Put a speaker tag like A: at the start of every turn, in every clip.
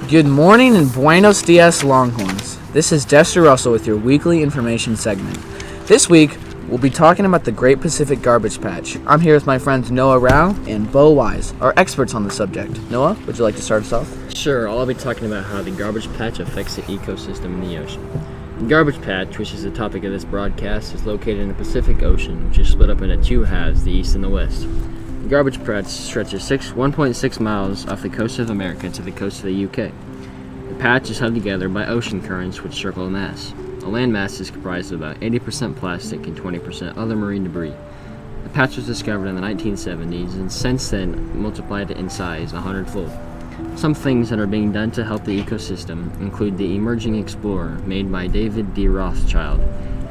A: Good morning and buenos dias, Longhorns. This is Dexter Russell with your weekly information segment. This week, we'll be talking about the Great Pacific Garbage Patch. I'm here with my friends Noah Rao and Bo Wise, our experts on the subject. Noah, would you like to start us off?
B: Sure, I'll be talking about how the garbage patch affects the ecosystem in the ocean. The garbage patch, which is the topic of this broadcast, is located in the Pacific Ocean, which is split up into two halves, the east and the west. The garbage patch stretches 1.6 miles off the coast of America to the coast of the UK. The patch is held together by ocean currents which circle a mass. The land mass is comprised of about 80% plastic and 20% other marine debris. The patch was discovered in the 1970s and since then multiplied in size 100-fold. Some things that are being done to help the ecosystem include the Emerging Explorer, made by David D. Rothschild,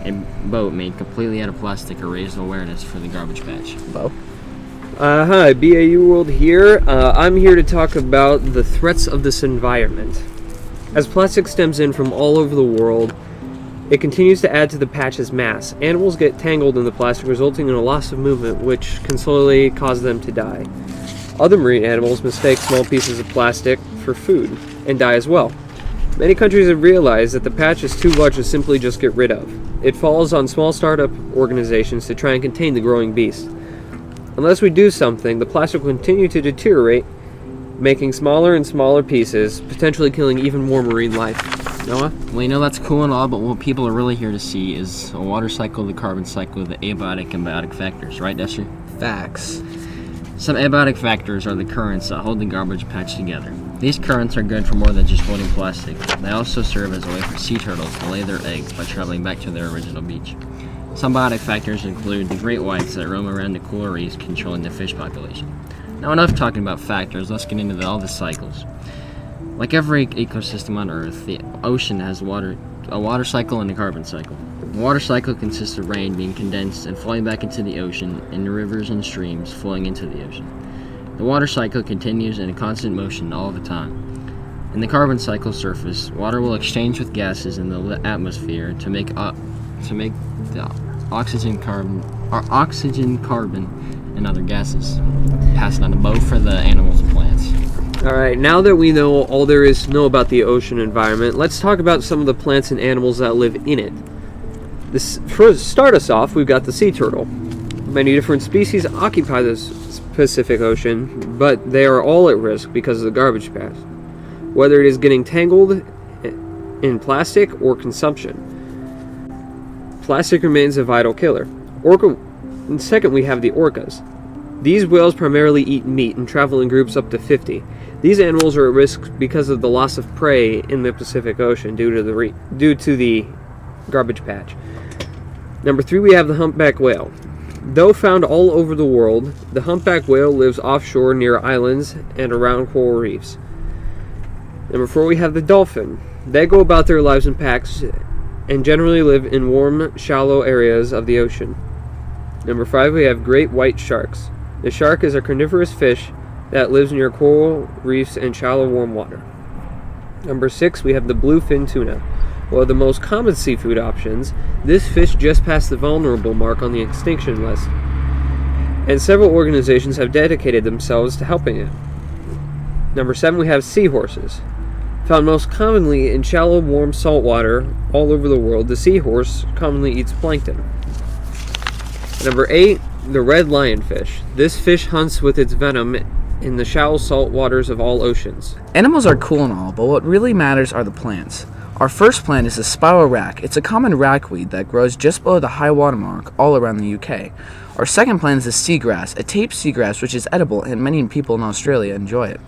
B: a boat made completely out of plastic to raise awareness for the garbage patch.
A: Bo?
C: Hi, BAU World here. I'm here to talk about the threats of this environment. As plastic stems in from all over the world, it continues to add to the patch's mass. Animals get tangled in the plastic, resulting in a loss of movement, which can slowly cause them to die. Other marine animals mistake small pieces of plastic for food and die as well. Many countries have realized that the patch is too large to simply just get rid of. It falls on small startup organizations to try and contain the growing beast. Unless we do something, the plastic will continue to deteriorate, making smaller and smaller pieces, potentially killing even more marine life. Noah?
B: Well, you know, that's cool and all, but what people are really here to see is a water cycle, the carbon cycle, the abiotic and biotic factors, right, Dexter?
A: Facts.
B: Some abiotic factors are the currents that hold the garbage patch together. These currents are good for more than just holding plastic. They also serve as a way for sea turtles to lay their eggs by traveling back to their original beach. Some biotic factors include the great whites that roam around the coral reefs controlling the fish population. Now, enough talking about factors, let's get into all the cycles. Like every ecosystem on Earth, the ocean has a water cycle and a carbon cycle. The water cycle consists of rain being condensed and falling back into the ocean, and the rivers and streams flowing into the ocean. The water cycle continues in a constant motion all the time. In the carbon cycle surface, water will exchange with gases in the atmosphere to make the oxygen, carbon, and other gases. Passing on to Bo for the animals and plants.
C: Alright, now that we know all there is to know about the ocean environment, let's talk about some of the plants and animals that live in it. To start us off, we've got the sea turtle. Many different species occupy this Pacific Ocean, but they are all at risk because of the garbage patch, whether it is getting tangled in plastic or consumption. Plastic remains a vital killer. And second, we have the orcas. These whales primarily eat meat and travel in groups up to 50. These animals are at risk because of the loss of prey in the Pacific Ocean due to the garbage patch. Number 3, we have the humpback whale. Though found all over the world, the humpback whale lives offshore near islands and around coral reefs. Number 4, we have the dolphin. They go about their lives in packs and generally live in warm, shallow areas of the ocean. Number 5, we have great white sharks. The shark is a carnivorous fish that lives near coral reefs and shallow warm water. Number 6, we have the bluefin tuna. One of the most common seafood options, this fish just passed the vulnerable mark on the extinction list, and several organizations have dedicated themselves to helping it. Number 7, we have seahorses. Found most commonly in shallow, warm salt water all over the world, the seahorse commonly eats plankton. Number 8, the red lionfish. This fish hunts with its venom in the shallow salt waters of all oceans.
A: Animals are cool and all, but what really matters are the plants. Our first plant is the spiral-rack. It's a common ragweed that grows just below the high water mark all around the UK. Our second plant is the seagrass, a tape seagrass which is edible and many people in Australia enjoy it.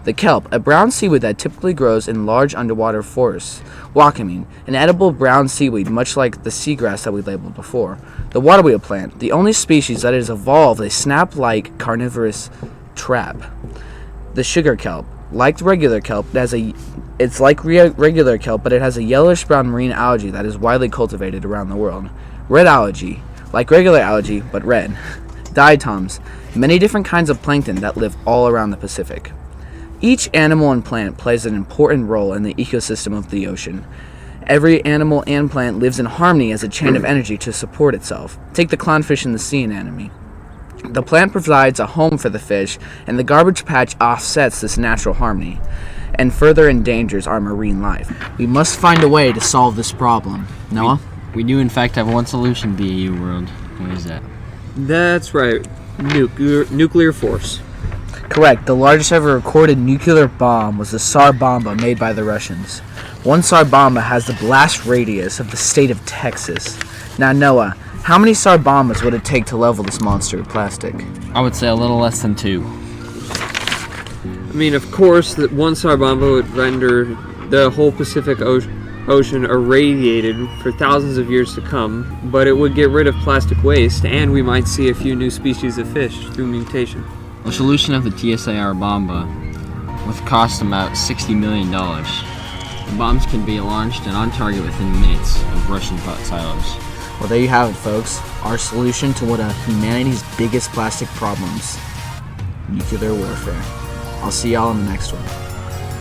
A: The kelp, a brown seaweed that typically grows in large underwater forests. Wacamine, an edible brown seaweed much like the seagrass that we labeled before. The waterwheel plant, the only species that has evolved a snap-like carnivorous trap. The sugar kelp, like regular kelp, it's like regular kelp, but it has a yellowish-brown marine algae that is widely cultivated around the world. Red algae, like regular algae, but red. Diatoms, many different kinds of plankton that live all around the Pacific. Each animal and plant plays an important role in the ecosystem of the ocean. Every animal and plant lives in harmony as a chain of energy to support itself. Take the clownfish in the sea anemone. The plant provides a home for the fish, and the garbage patch offsets this natural harmony. and further endangers our marine life. We must find a way to solve this problem. Noah?
B: We do, in fact, have one solution, BAU World. What is that?
C: That's right. Nuclear force.
A: Correct. The largest ever recorded nuclear bomb was the Tsar Bomba made by the Russians. One Tsar Bomba has the blast radius of the state of Texas. Now, Noah, how many Tsar Bombas would it take to level this monster of plastic?
B: I would say a little less than 2.
C: I mean, of course, that one Tsar Bomba would render the whole Pacific Ocean irradiated for thousands of years to come, but it would get rid of plastic waste, and we might see a few new species of fish through mutation.
B: The solution of the TSAR Bomba would cost about $60 million. The bombs can be launched and on target within minutes of Russian silos.
A: Well, there you have it, folks. Our solution to one of humanity's biggest plastic problems: nuclear warfare. I'll see y'all in the next one.